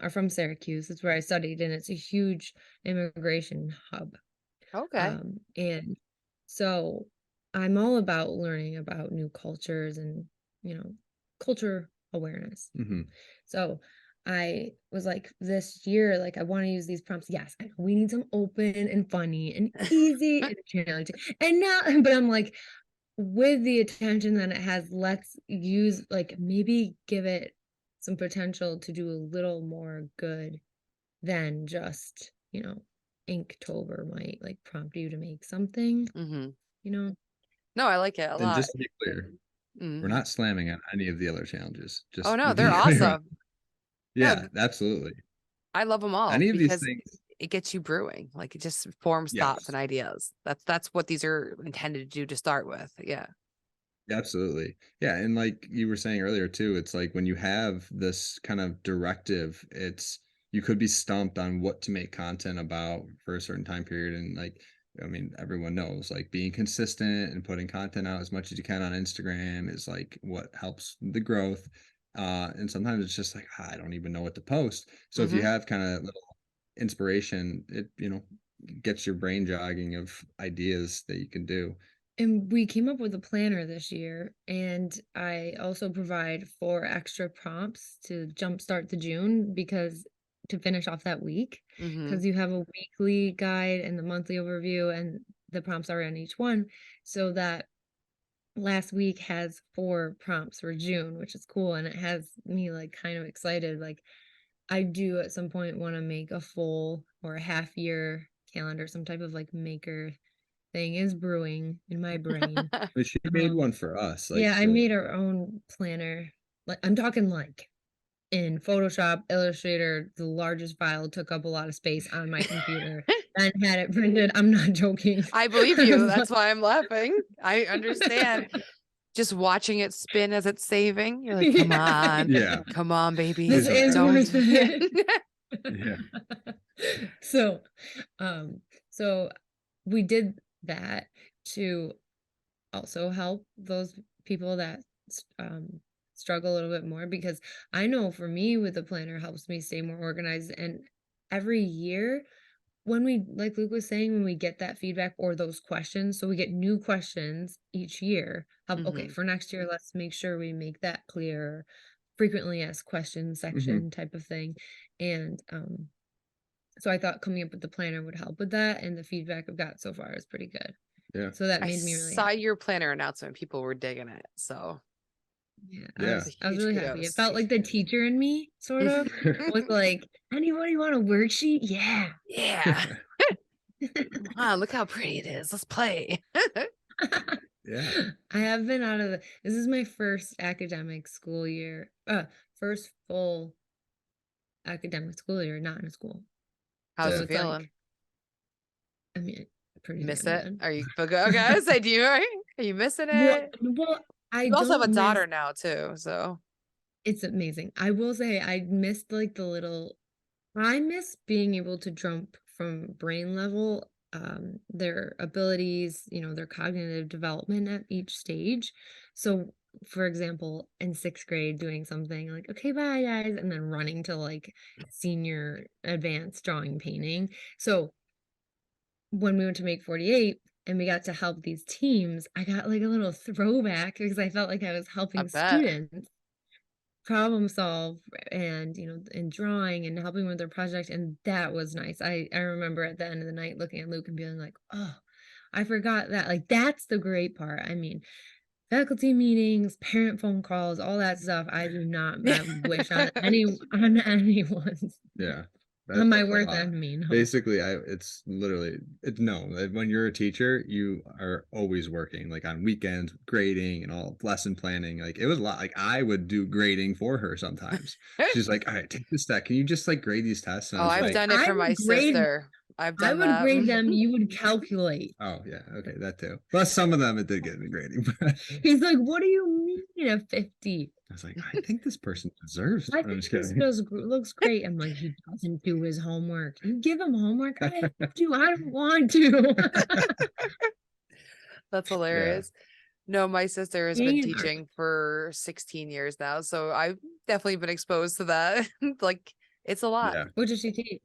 are from Syracuse. That's where I studied, and it's a huge immigration hub. Okay. And so I'm all about learning about new cultures and, culture awareness. Mhm. So I was like, this year, like, I want to use these prompts. Yes, I know we need some open and funny and easy and challenging. And now, but I'm like, with the attention that it has, let's use, like, maybe give it some potential to do a little more good than just, Inktober might like prompt you to make something, Mm-hmm. No, I like it a And lot. just to be clear, we're not slamming on any of the other challenges. Just Oh no, to they're be clear on- awesome. Yeah, No, absolutely. I love them all Any of these because things, it gets you brewing. Like it just forms thoughts yes, and ideas. That's what these are intended to do to start with. Yeah. absolutely. Yeah, and like you were saying earlier too, it's like when you have this kind of directive, it's you could be stumped on what to make content about for a certain time period. And like, I mean, everyone knows like being consistent and putting content out as much as you can on Instagram is like what helps the growth. And sometimes it's just like, I don't even know what to post. So if you have kind of little inspiration, it, gets your brain jogging of ideas that you can do. And we came up with a planner this year, and I also provide 4 extra prompts to jumpstart the June because to finish off that week, because you have a weekly guide and the monthly overview, and the prompts are in each one, so that last week has 4 prompts for June, which is cool, and it has me like kind of excited. Like I do at some point want to make a full or a half year calendar, some type of like maker thing is brewing in my brain. But she made one for us. Like, Yeah, I so made our own planner. Like I'm talking like in Photoshop, Illustrator, the largest file took up a lot of space on my computer and had it printed. I'm not joking. I believe you. That's why I'm laughing. I understand. Just watching it spin as it's saving. You're like, come on. yeah. Come on, baby. This is Don't. worth it. Yeah. So, so we did that to also help those people that struggle a little bit more, because I know for me with the planner helps me stay more organized. And every year when we, like Luke was saying, when we get that feedback or those questions, so we get new questions each year. Okay, for next year, let's make sure we make that clear. Frequently asked questions section type of thing. And so I thought coming up with the planner would help with that, and the feedback I've got so far is pretty good. Yeah. So that I made me really saw happy. your planner announcement. People were digging it. So Yeah, Yeah. I was really happy. It kudos. felt like the teacher in me sort of was like, anybody want a worksheet? Yeah. Yeah. Wow, look how pretty it is. Let's play. Yeah. I have been out of this is my first academic school year, first full academic school year, not in a school. How's So it it's feeling? like, I mean, pretty Miss damn it? good. Are you okay? I say, do you? Are you missing it? Well, I You also have a don't daughter miss, now too, so it's amazing. I will say I missed like I miss being able to jump from brain level, their abilities, their cognitive development at each stage. So, for example, in 6th grade, doing something like, okay, bye guys, and then running to like senior advanced drawing painting. So, when we went to Make 48 and we got to help these teams, I got like a little throwback because I felt like I was I helping bet. students problem solve and in drawing and helping with their project, and that was nice. I remember at the end of the night looking at Luke and being like, oh, I forgot that. Like that's the great part. I mean, faculty meetings, parent phone calls, all that stuff, I do not wish on anyone's Yeah. on my worst enemy. No. Basically, it's literally when you're a teacher, you are always working like on weekends, grading and all lesson planning. Like it was a lot. Like I would do grading for her sometimes. She's like, all right, take this test. Can you just like grade these tests? And I Oh, was I've like, done it I for my would grade sister. I've I done would that. grade them, you would calculate. oh yeah, okay, that too. Plus some of them it did get me grading. But He's like, what do you mean a 50? I was like, I think this person deserves. I I'm think just this kidding. looks great. I'm like, he doesn't do his homework. You give him homework. I do. I don't want to. That's hilarious. No, my sister has been teaching for 16 years now, so I've definitely been exposed to that. Like it's a lot. Yeah. What does she teach?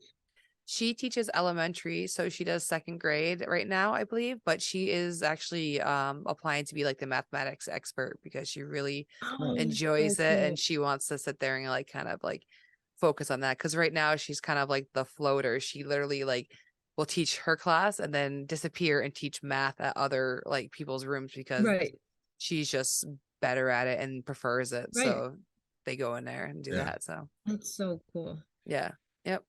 She teaches elementary, so she does 2nd grade right now, I believe, but she is actually applying to be like the mathematics expert because she really Oh, enjoys so it cool. and she wants to sit there and like kind of like focus on that, because right now she's kind of like the floater. She literally like will teach her class and then disappear and teach math at other like people's rooms because Right. she's just better at it and prefers it. Right. So they go in there and do Yeah. that. So That's so cool. yeah. Yep.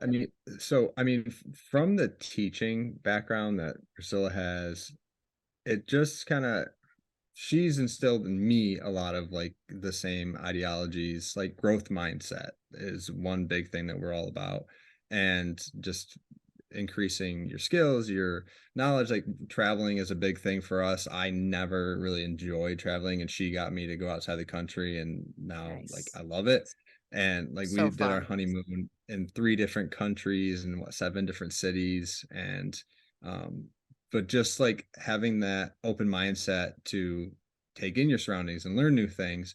I mean, from the teaching background that Priscilla has, it just kind of, she's instilled in me a lot of like the same ideologies. Like growth mindset is one big thing that we're all about, and just increasing your skills, your knowledge. Like traveling is a big thing for us. I never really enjoyed traveling, and she got me to go outside the country, and now like Nice. I love it. And like we So did our fun. honeymoon in 3 different countries and 7 different cities. And but just like having that open mindset to take in your surroundings and learn new things,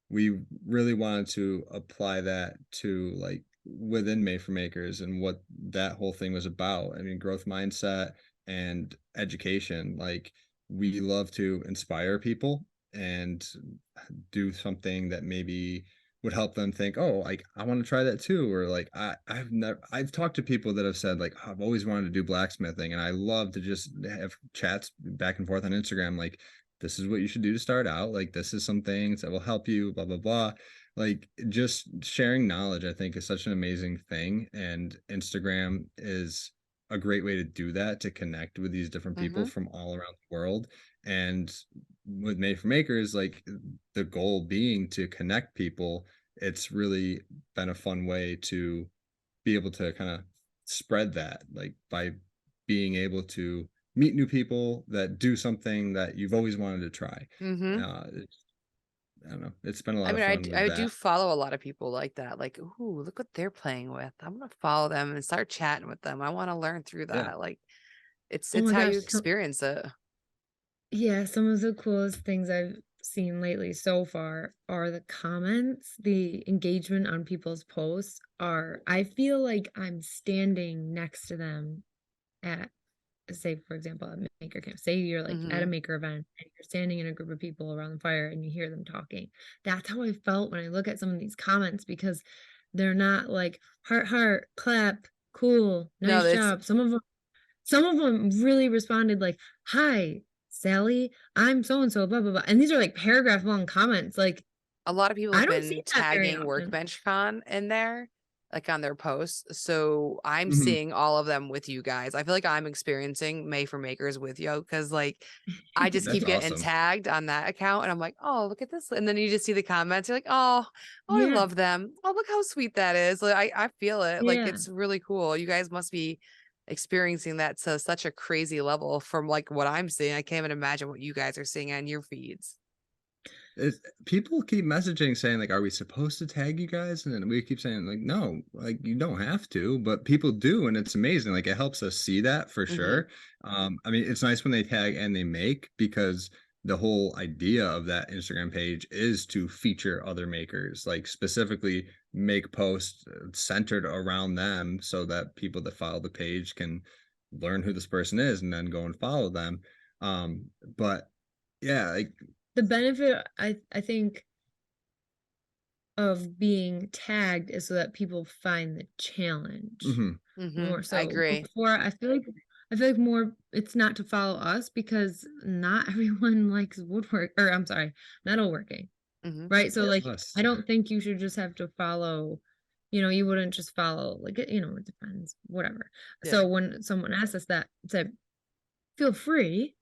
we really wanted to apply that to like within Made for Makers and what that whole thing was about. I mean, growth mindset and education. Like we love to inspire people and do something that maybe would help them think, oh, like I want to try that too. Or like I've talked to people that have said like, I've always wanted to do blacksmithing, and I love to just have chats back and forth on Instagram, like this is what you should do to start out, like this is some things that will help you, blah blah blah. Like just sharing knowledge, I think, is such an amazing thing, and Instagram is a great way to do that, to connect with these different people Mm-hmm. from all around the world. And with Made for Makers, like the goal being to connect people, it's really been a fun way to be able to kind of spread that, like by being able to meet new people that do something that you've always wanted to try. Mm-hmm. I don't know, it's been a I lot of mean, fun with I do that. follow a lot of people like that. Like, ooh, look what they're playing with. I'm gonna follow them and start chatting with them. I want to learn through Yeah. that. Like, Oh it's my how gosh. you experience it. Yeah, some of the coolest things I've seen lately so far are the comments, the engagement on people's posts are, I feel like I'm standing next to them at, say, for example, at Maker Camp. Say you're like at a Mm-hmm. Maker event and you're standing in a group of people around the fire and you hear them talking. That's how I felt when I look at some of these comments, because they're not like heart, clap, cool, No, nice it's job. Some of them really responded like, "Hi, Sally, I'm so and so, blah blah blah." And these are like paragraph long comments. Like, a lot of people I have don't see been that very tagging often. Workbench Con in there, like on their posts. So I'm Mhm. seeing all of them with you guys. I feel like I'm experiencing May for Makers with you because like I just That's keep getting awesome. tagged on that account and I'm like, oh, look at this. And then you just see the comments. You're like, oh, I Yeah, love them. Oh, look how sweet that is. Like I feel it. Like yeah. it's really cool. You guys must be experiencing that to such a crazy level from like what I'm seeing. I can't even imagine what you guys are seeing on your feeds. People keep messaging saying like, are we supposed to tag you guys? And then we keep saying like, no, like you don't have to, but people do, and it's amazing. Like it helps us see that for Mm-hmm. sure. I mean, it's nice when they tag and they make, because the whole idea of that Instagram page is to feature other makers, like specifically make posts centered around them so that people that follow the page can learn who this person is and then go and follow them. But yeah, like The benefit I think of being tagged is so that people find the challenge mhm. Mm-hmm. more I so. agree. Before, I feel like more it's not to follow us, because not everyone likes woodwork, or I'm sorry, metalworking. Mm-hmm. Right? So like, Us. I don't think you should just have to follow, you wouldn't just follow like it depends, whatever. Yeah. So when someone asks us that, say, feel free,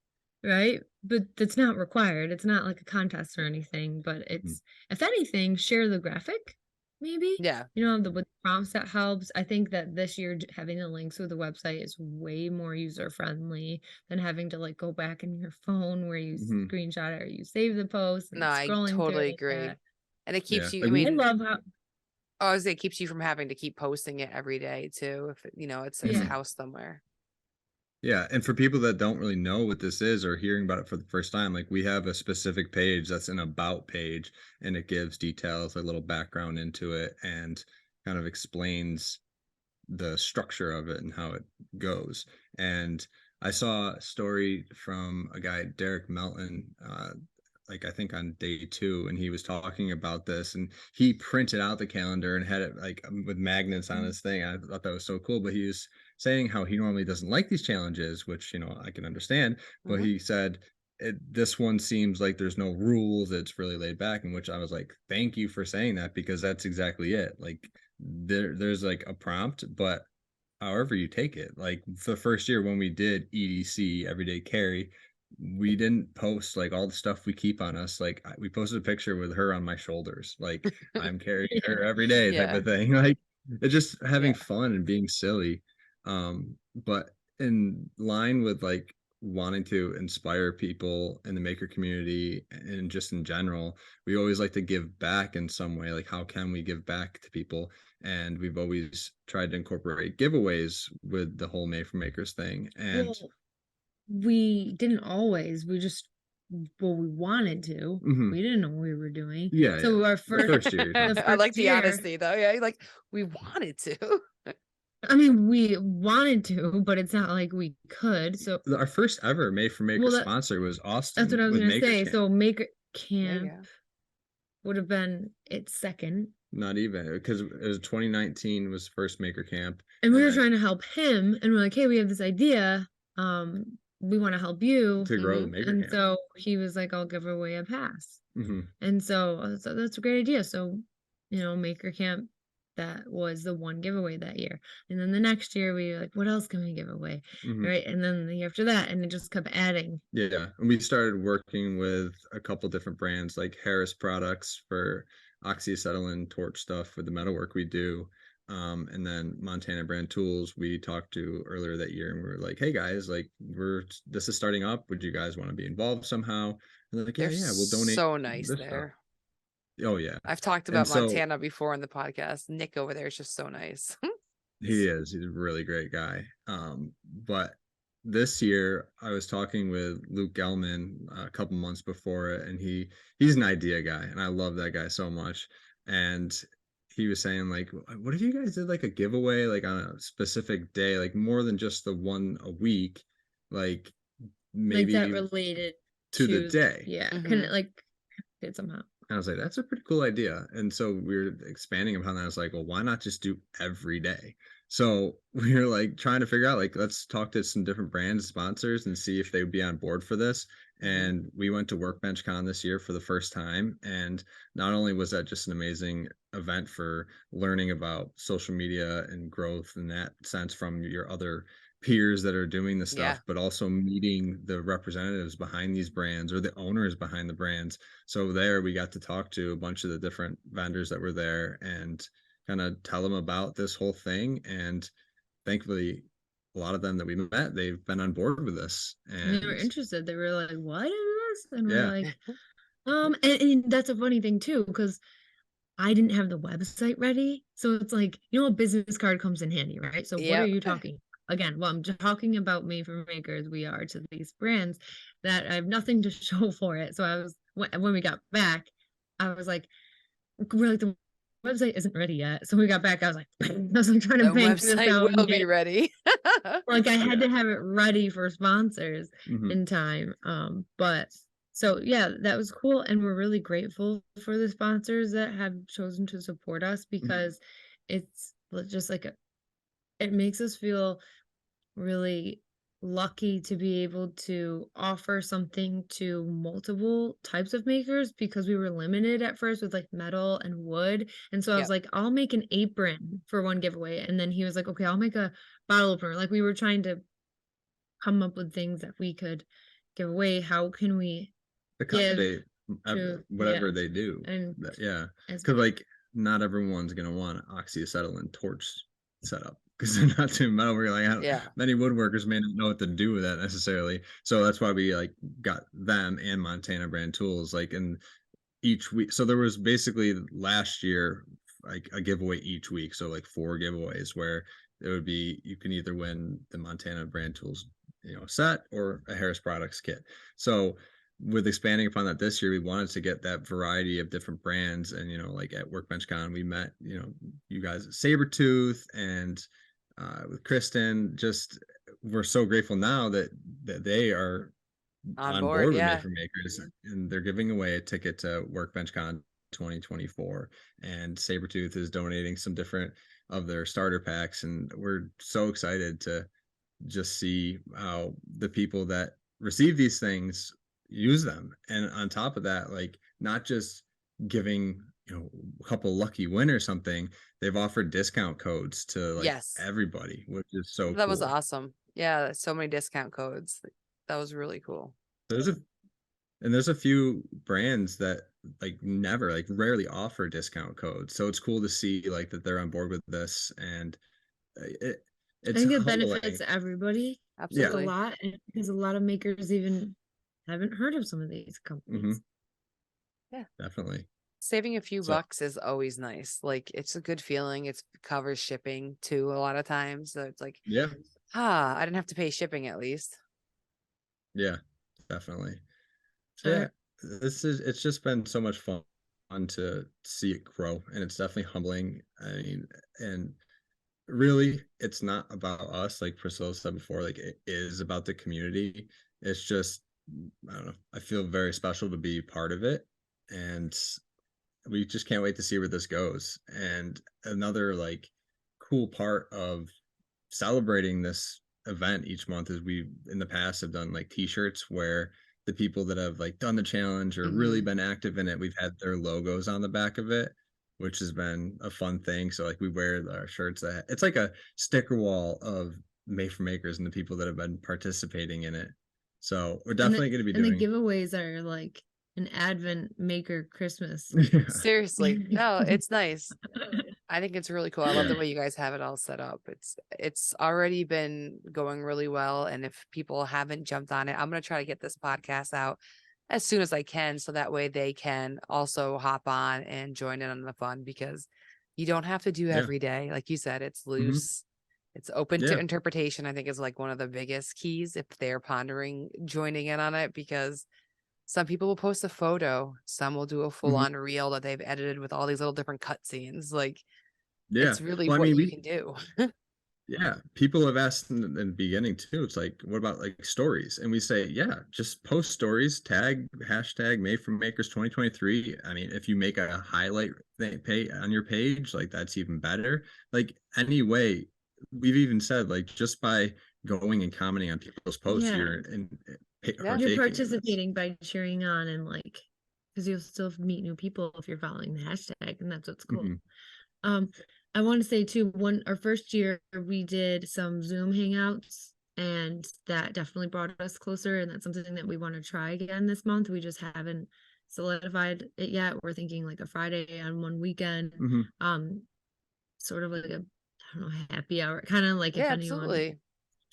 right? But that's not required. It's not like a contest or anything, but Mhm. it's, if anything, share the graphic, maybe. Yeah. With prompts, that helps. I think that this year having the links with the website is way more user friendly than having to like go back in your phone where you Mhm. screenshot it or you save the post No, and I scrolling through totally like that. agree. And it Yeah, keeps you, I like I mean, love how, I was say it keeps you from having to keep posting it every day too. If it's mhm. yeah. housed somewhere. Yeah, and for people that don't really know what this is or hearing about it for the first time, like we have a specific page that's an about page, and it gives details, a little background into it, and kind of explains the structure of it and how it goes. And I saw a story from a guy, Derek Melton, like I think on day 2, and he was talking about this, and he printed out the calendar and had it like with magnets on his thing. I thought that was so cool. But he was saying how he normally doesn't like these challenges, which, you know, I can understand. But he said this one seems like there's no rules. It's really laid back, in which I was like, thank you for saying that, because that's exactly it. Like there's like a prompt, but however you take it. Like for the first year when we did EDC, everyday carry, we didn't post like all the stuff we keep on us. Like we posted a picture with her on my shoulders, like I'm carrying her every day type of thing. Like it's just having fun and being silly. But in line with like wanting to inspire people in the maker community and just in general, we always like to give back in some way. Like how can we give back to people? And we've always tried to incorporate giveaways with the whole Made for Makers thing. And we didn't always, we wanted to. We didn't know what we were doing. So our first year, I like the honesty though. Yeah, like we wanted to. I mean, we wanted to, but it's not like we could. So our first ever Made for Maker sponsor was Austin. That's what I was going to say. Camp. So Maker Camp would have been its second. Not even, because it was 2019 was first Maker Camp. And we were trying to help him, and we're like, hey, we have this idea. We want to help you to grow the Maker Camp. And so he was like, I'll give away a pass. And so that's a great idea. So, you know, Maker Camp, that was the one giveaway that year. And then the next year we were like, what else can we give away? Right. And then the year after that, and it just kept adding. Yeah. And we started working with a couple different brands like Harris Products for oxyacetylene torch stuff with the metalwork we do. And then Montana Brand Tools we talked to earlier that year, and we were like, hey guys, like this is starting up. Would you guys want to be involved somehow? And they're like, yeah, we'll donate. So nice there. Stuff. Oh yeah. I've talked about Montana before in the podcast. Nick over there is just so nice. He's a really great guy. But this year I was talking with Luke Gelman a couple months before it, and he's an idea guy, and I love that guy so much. And he was saying like, what if you guys did like a giveaway like on a specific day, like more than just the one a week, like maybe like that related to the day. Can it like it somehow. I was like, that's a pretty cool idea. And so we were expanding upon that. I was like, well, why not just do every day? So we were like trying to figure out, like, let's talk to some different brands, sponsors, and see if they would be on board for this. And we went to Workbench Con this year for the first time. And not only was that just an amazing event for learning about social media and growth in that sense from your other peers that are doing this stuff, but also meeting the representatives behind these brands or the owners behind the brands. So there we got to talk to a bunch of the different vendors that were there and kind of tell them about this whole thing. And thankfully a lot of them that we met, they've been on board with this, and they were interested. They were like, what is this? And we're like, and that's a funny thing too, because I didn't have the website ready. So it's like, you know, a business card comes in handy, right? So what are you talking again? Well, I'm just talking about Made for Makers. We are to these brands that I have nothing to show for it. So I was, when we got back, I was like, we're like, the website isn't ready yet. So we got back, I was like trying to bank this out. Will be ready. Like I had to have it ready for sponsors in time. But so yeah, that was cool. And we're really grateful for the sponsors that have chosen to support us, because it's just like it makes us feel really lucky to be able to offer something to multiple types of makers, because we were limited at first with like metal and wood. And so I was like, I'll make an apron for one giveaway. And then he was like, okay, I'll make a bottle opener. Like we were trying to come up with things that we could give away. How can we accommodate whatever they do? And because like not everyone's gonna want an oxyacetylene torch setup, because they're not too metal. We're like, many woodworkers may not know what to do with that necessarily. So that's why we like got them and Montana Brand Tools like in each week. So there was basically last year like a giveaway each week. So like 4 giveaways where it would be, you can either win the Montana Brand Tools, you know, set or a Harris Products kit. So with expanding upon that this year, we wanted to get that variety of different brands. And, you know, like at Workbench Con, we met, you know, you guys at Sabretooth and with Kristen. Just we're so grateful now that they are On on board, board with yeah. Made for Makers, and they're giving away a ticket to Workbench Con 2024, and Sabretooth is donating some different of their starter packs, and we're so excited to just see how the people that receive these things use them. And on top of that, like, not just giving, a couple lucky win or something, they've offered discount codes to like Yes. everybody, which is so That cool. was awesome. Yeah, so many discount codes. That was really cool. There's a few brands that like never, like rarely offer discount codes. So it's cool to see like that they're on board with this, and it I it's think it humbling. benefits everybody like a Absolutely. lot, and because a lot of makers even haven't heard of some of these companies. Yeah. Definitely. Saving a few So bucks is always nice. Like, it's a good feeling. It covers shipping too a lot of times. So it's like, yeah, I didn't have to pay shipping at least. yeah, definitely. So yeah, it's just been so much fun to see it grow, and it's definitely humbling. I mean, and really, it's not about us, like Priscilla said before, like it is about the community. It's just, I don't know, I feel very special to be part of it, and we just can't wait to see where this goes. And another like cool part of celebrating this event each month is we in the past have done like t-shirts where the people that have like done the challenge or really been active in it, we've had their logos on the back of it, which has been a fun thing. So like we wear our shirts that it's like a sticker wall of Made for Makers and the people that have been participating in it. So we're definitely going to be and doing the giveaways are like an Advent maker Christmas. Seriously. No, it's nice. I think it's really cool. I love the Yeah. way you guys have it all set up. It's already been going really well. And if people haven't jumped on it, I'm gonna try to get this podcast out as soon as I can, so that way they can also hop on and join in on the fun, because you don't have to do Yeah. every day. Like you said, it's loose. It's open to Yeah. interpretation, I think, is like one of the biggest keys if they're pondering joining in on it, because some people will post a photo, some will do a full-on reel that they've edited with all these little different cutscenes. Like, Yeah. it's really Well, I what mean, you can do. yeah, people have asked in the beginning too. It's like, what about like stories? And we say, yeah, just post stories, tag hashtag Made for Makers 2023. I mean, if you make a highlight pay on your page, like that's even better. Like anyway, we've even said like just by going and commenting on people's posts, you're You're participating by cheering on, and like, because you'll still meet new people if you're following the hashtag, and that's what's cool. I want to say too, our first year we did some Zoom hangouts, and that definitely brought us closer, and that's something that we want to try again this month. We just haven't solidified it yet. We're thinking like a Friday on one weekend, sort of like a, I don't know, happy hour, kind of like if anyone Absolutely.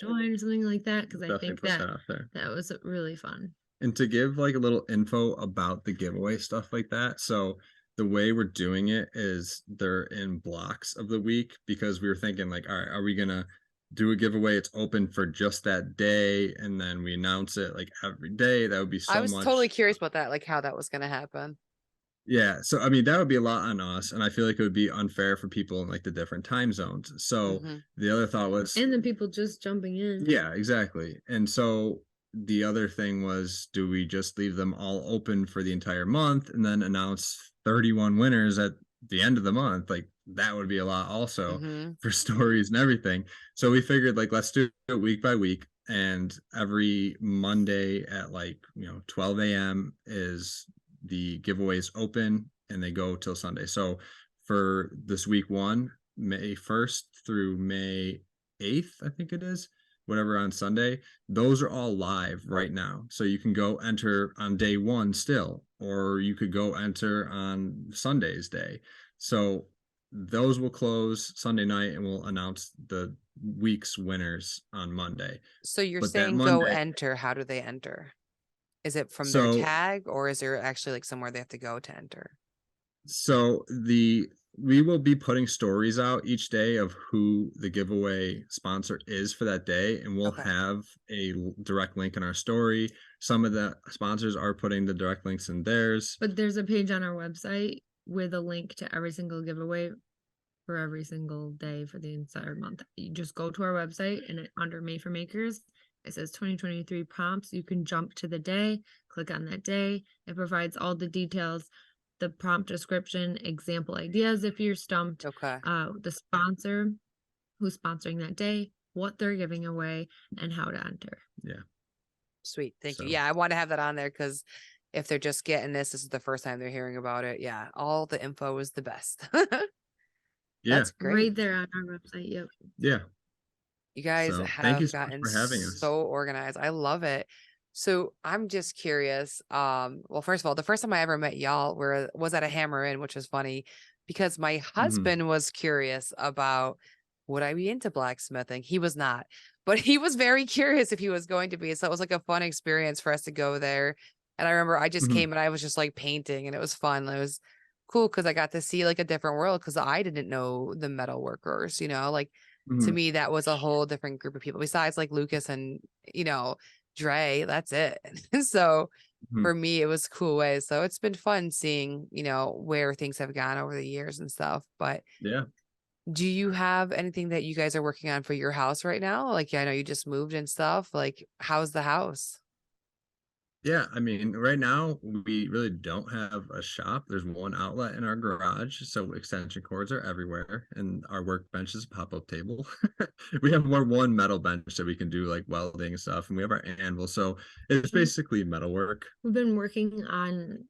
join or something like that, because I Definitely think put that that out there. that was really fun. And to give like a little info about the giveaway stuff like that. So the way we're doing it is they're in blocks of the week, because we were thinking like, all right, are we gonna do a giveaway? It's open for just that day, and then we announce it like every day. That would be so I was much. totally curious about that, like how that was going to happen. Yeah, so I mean that would be a lot on us, and I feel like it would be unfair for people in like the different time zones. So the other thought was, and the people just jumping in. Yeah, exactly. And so the other thing was, do we just leave them all open for the entire month and then announce 31 winners at the end of the month? Like that would be a lot also for stories and everything. So we figured like, let's do it week by week. And every Monday at like, 12 a.m. is the giveaways open, and they go till Sunday. So for this week one, May 1st through May 8th, I think it is, whatever, on Sunday, those are all live right now. So you can go enter on day one still, or you could go enter on Sunday's day. So those will close Sunday night, and we'll announce the week's winners on Monday. So you're But saying Monday, go enter. How do they enter? Is it from their tag, or is there actually like somewhere they have to go to enter? So we will be putting stories out each day of who the giveaway sponsor is for that day, and we'll have a direct link in our story. Some of the sponsors are putting the direct links in theirs. But there's a page on our website with a link to every single giveaway for every single day for the entire month. You just go to our website, and under Made for Makers, It says 2023 prompts. You can jump to the day, click on that day. It provides all the details, the prompt description, example ideas if you're stumped, Okay. the sponsor, who's sponsoring that day, what they're giving away, and how to enter. Yeah. Sweet. Thank you. So- Yeah, I want to have that on there because if they're just getting this is the first time they're hearing about it. Yeah, all the info is the best. Yeah. That's great. Right there on our website. Yep. Yeah. You guys So, have thank you so much gotten for having us. so organized. I love it. So I'm just curious. Well, first of all, the first time I ever met y'all was at a Hammer Inn, which was funny because my husband was curious about would I be into blacksmithing. He was not, but he was very curious if he was going to be. So it was like a fun experience for us to go there. And I remember I just came and I was just like painting, and it was fun. It was cool because I got to see like a different world because I didn't know the metal workers, like to me that was a whole different group of people besides like Lucas and Dre. That's it. So for me it was a cool way. So it's been fun seeing where things have gone over the years and stuff. But Yeah. do you have anything that you guys are working on for your house right now? Like, I know you just moved and stuff. Like, how's the house? Yeah, I mean, right now we really don't have a shop. There's one outlet in our garage, so extension cords are everywhere, and our workbench is a pop-up table. We have one metal bench that we can do like welding and stuff, and we have our anvil. So it's basically metal work. We've been working on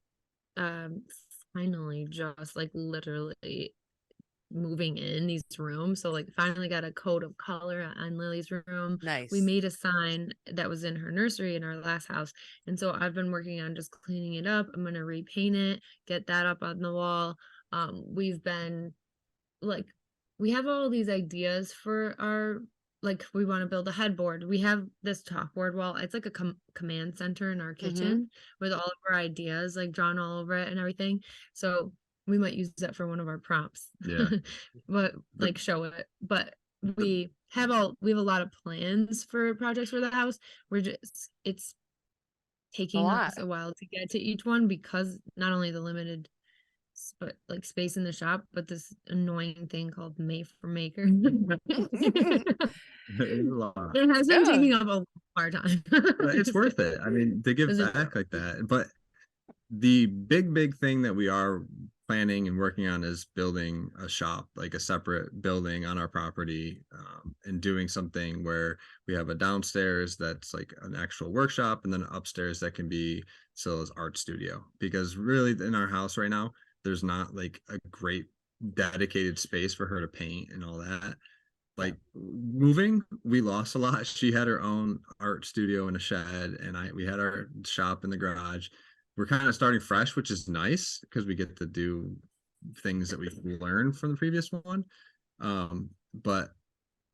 finally just like literally moving in these rooms. So like finally got a coat of color on Lily's room. Nice. We made a sign that was in her nursery in our last house. And so I've been working on just cleaning it up. I'm going to repaint it, get that up on the wall. We've been like, we have all these ideas for our, like, we want to build a headboard. We have this chalkboard wall. It's like a command center in our kitchen with all of our ideas like drawn all over it and everything. So we might use that for one of our prompts. Yeah. But like show it. But we have a lot of plans for projects for the house. It's taking us a while to get to each one because not only the limited like space in the shop, but this annoying thing called Made for Maker. It has been taking up a lot of our time. It's worth it. I mean, to give back like that. But the big thing that we are planning and working on is building a shop, like a separate building on our property, and doing something where we have a downstairs that's like an actual workshop, and then upstairs that can be Scylla's art studio. Because really in our house right now, there's not like a great dedicated space for her to paint and all that. Like moving, we lost a lot. She had her own art studio in a shed, and we had our shop in the garage. We're kind of starting fresh, which is nice because we get to do things that we learned from the previous one. But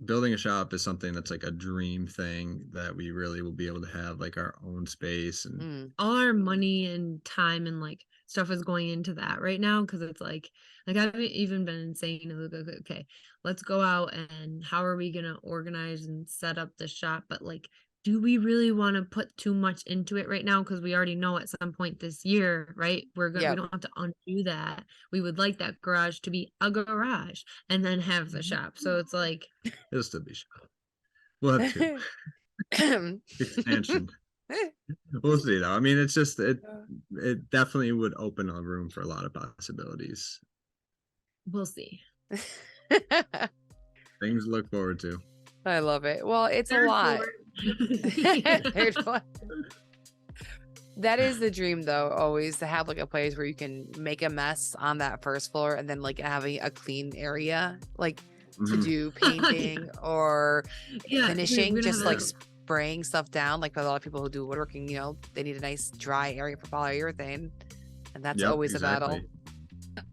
building a shop is something that's like a dream thing that we really will be able to have like our own space, and all our money and time and like stuff is going into that right now because it's like I've even been saying, okay, let's go out and how are we gonna organize and set up the shop, but like, do we really want to put too much into it right now? Because we already know at some point this year, right? We don't have to undo that. We would like that garage to be a garage and then have the shop. So it's like it'll still be shop. We'll have two. Expansion. We'll see though. I mean, it's just it definitely would open a room for a lot of possibilities. We'll see. Things to look forward to. I love it. Well, it's a lot. That is the dream though, always to have like a place where you can make a mess on that first floor and then like having a clean area like to do painting or finishing, just like spraying stuff down. Like a lot of people who do woodworking, they need a nice dry area for polyurethane, and that's always a battle.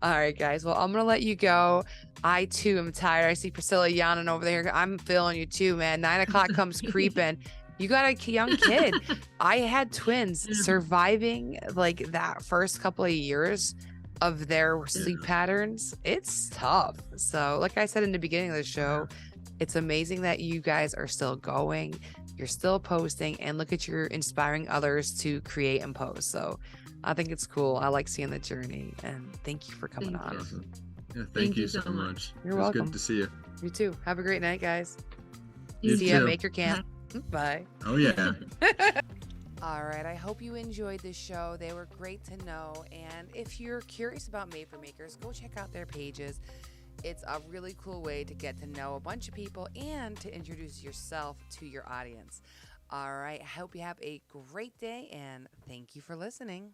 All right, guys. Well, I'm going to let you go. I, too, am tired. I see Priscilla yawning over there. I'm feeling you, too, man. 9 o'clock comes creeping. You got a young kid. I had twins. Surviving, like, that first couple of years of their sleep patterns, it's tough. So, like I said in the beginning of the show, it's amazing that you guys are still going. You're still posting. And look at you're inspiring others to create and post. So, I think it's cool. I like seeing the journey, and thank you for coming on. Awesome. Yeah, thank you so much. You're welcome. Good to see you. You too. Have a great night, guys. You see too. you at Maker Camp. Bye. Oh yeah. All right, I hope you enjoyed this show. They were great to know. And if you're curious about Made for Makers, go check out their pages. It's a really cool way to get to know a bunch of people and to introduce yourself to your audience. All right, I hope you have a great day and thank you for listening.